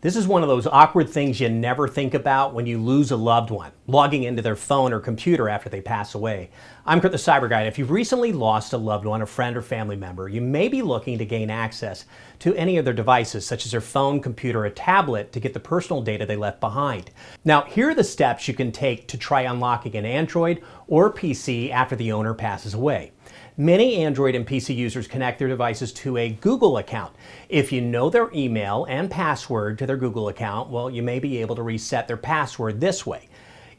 This is one of those awkward things you never think about when you lose a loved one, logging into their phone or computer after they pass away. I'm Kurt the CyberGuy, and if you've recently lost a loved one, a friend or family member, you may be looking to gain access to any of their devices, such as their phone, computer, or tablet, to get the personal data they left behind. Now, here are the steps you can take to try unlocking an Android or PC after the owner passes away. Many Android and PC users connect their devices to a Google account. If you know their email and password to their Google account, well, you may be able to reset their password this way.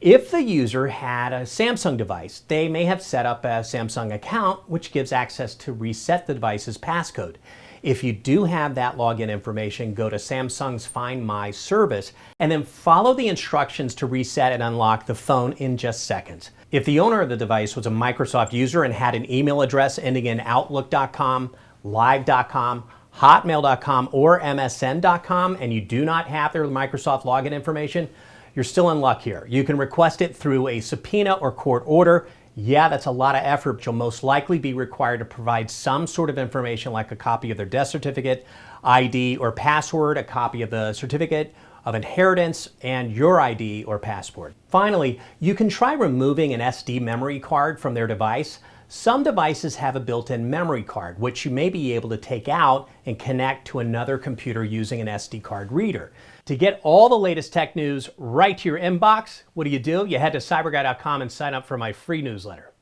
If the user had a Samsung device, they may have set up a Samsung account, which gives access to reset the device's passcode. If you do have that login information, go to Samsung's Find My service and then follow the instructions to reset and unlock the phone in just seconds. If the owner of the device was a Microsoft user and had an email address ending in Outlook.com, Live.com, Hotmail.com, or MSN.com, and you do not have their Microsoft login information, you're still in luck here. You can request it through a subpoena or court order. Yeah, that's a lot of effort, but you'll most likely be required to provide some sort of information like a copy of their death certificate, ID or password, a copy of the certificate of inheritance, and your ID or passport. Finally, you can try removing an SD memory card from their device. Some devices have a built-in memory card, which you may be able to take out and connect to another computer using an SD card reader. To get all the latest tech news right to your inbox, what do? You head to cyberguy.com and sign up for my free newsletter.